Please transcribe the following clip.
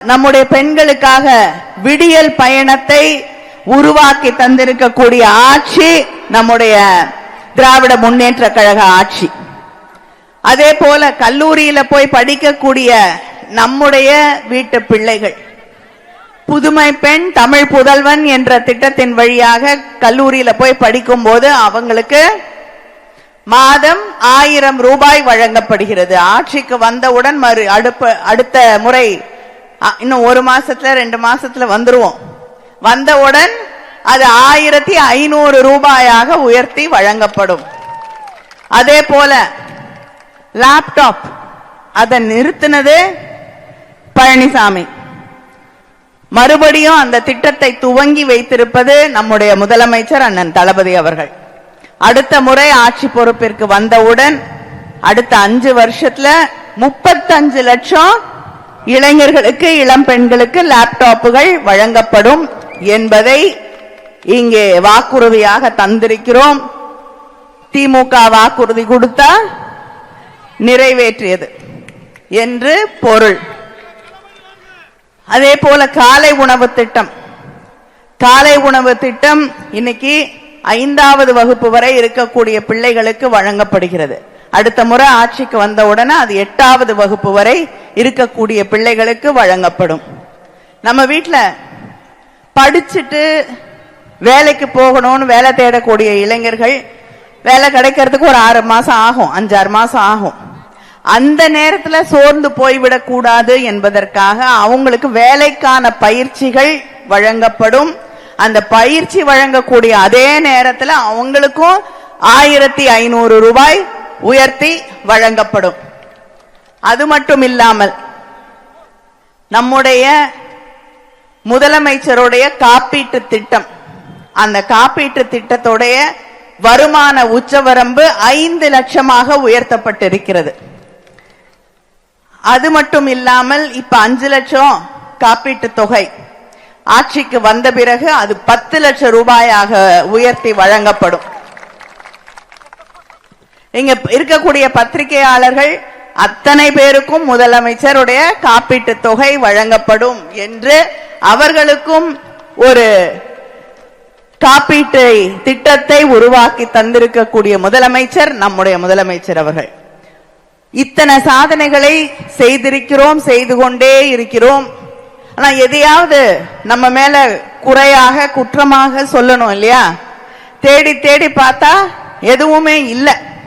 நம்முடைய பெண்களுக்காக விடியல் பயணத்தை உருவாக்கி தந்திருக்கக்கூடிய ஆட்சி நம்முடைய திராவிட முன்னேற்ற கழக ஆட்சி. அதே போல கல்லூரியில போய் படிக்கக்கூடிய நம்முடைய வீட்டு பிள்ளைகள் புதுமை பெண் தமிழ் புதல்வன் என்ற திட்டத்தின் வழியாக கல்லூரியில போய் படிக்கும் போது அவங்களுக்கு மாதம் 1000 ரூபாய் வழங்கப்படுகிறது. ஆட்சிக்கு வந்தவுடன் அடுத்த முறை இன்னும் 1 மாசத்துல 2 மாசத்துல வந்துருவோம். வந்தவுடன் அது 1500 ரூபாயாக உயர்த்தி வழங்கப்படும். அதே போல லேப்டாப் அதை நிறுத்தினது பழனிசாமி. மறுபடியும் அந்த திட்டத்தை துவங்கி வைத்திருப்பது நம்முடைய முதலமைச்சர் அண்ணன் தளபதி அவர்கள். அடுத்த முறை ஆட்சி பொறுப்பிற்கு வந்தவுடன் அடுத்த 5 வருஷத்துல 35 லட்சம் இளைஞர்களுக்கு இளம் பெண்களுக்கு லேப்டாப்புகள் வழங்கப்படும் என்பதை இங்கே வாக்குறுதியாக தந்திருக்கிறோம். திமுக வாக்குறுதி கொடுத்தா நிறைவேற்றியது என்று பொருள். அதே போல காலை உணவு திட்டம் இன்னைக்கு 5வது வகுப்பு வரை இருக்கக்கூடிய பிள்ளைகளுக்கு வழங்கப்படுகிறது. அடுத்த முறை ஆட்சிக்கு வந்தவுடனே அது 8வது வகுப்பு வரை இருக்கக்கூடிய பிள்ளைகளுக்கு வழங்கப்படும். நம்ம வீட்டுல படிச்சுட்டு வேலைக்கு போகணும்னு வேலை தேடக்கூடிய இளைஞர்கள் வேலை கிடைக்கிறதுக்கு ஒரு 6 மாசம் ஆகும், 5-6 மாசம் ஆகும். அந்த நேரத்துல சோர்ந்து போய்விடக் கூடாது என்பதற்காக அவங்களுக்கு வேலைக்கான பயிற்சிகள் வழங்கப்படும். அந்த பயிற்சி வழங்கக்கூடிய அதே நேரத்தில் அவங்களுக்கும் 1500 ரூபாய் உயர்த்தி வழங்கப்படும். அது மட்டும் இல்லாமல் நம்முடைய முதலமைச்சருடைய காப்பீட்டு திட்டம், அந்த காப்பீட்டு திட்டத்துடைய வருமான உச்சவரம்பு 5 லட்சமாக உயர்த்தப்பட்டிருக்கிறது. அது மட்டும் இல்லாமல் இப்ப 5 லட்சம் காப்பீட்டு தொகை ஆட்சிக்கு வந்த பிறகு அது 10 லட்சம் ரூபாயாக உயர்த்தி வழங்கப்படும். இங்க இருக்கக்கூடிய பத்திரிகையாளர்கள் அத்தனை பேருக்கும் முதலமைச்சருடைய காப்பீட்டு தொகை வழங்கப்படும் என்று அவர்களுக்கும் ஒரு காப்பீட்டு திட்டத்தை உருவாக்கி தந்திருக்கக்கூடிய முதலமைச்சர் நம்முடைய முதலமைச்சர் அவர்கள். இத்தனை சாதனைகளை செய்திருக்கிறோம், செய்து கொண்டே இருக்கிறோம். ஆனா எதையாவது நம்ம மேல குறையாக குற்றமாக சொல்லணும் இல்லையா? தேடி தேடி பார்த்தா எதுவுமே இல்லை.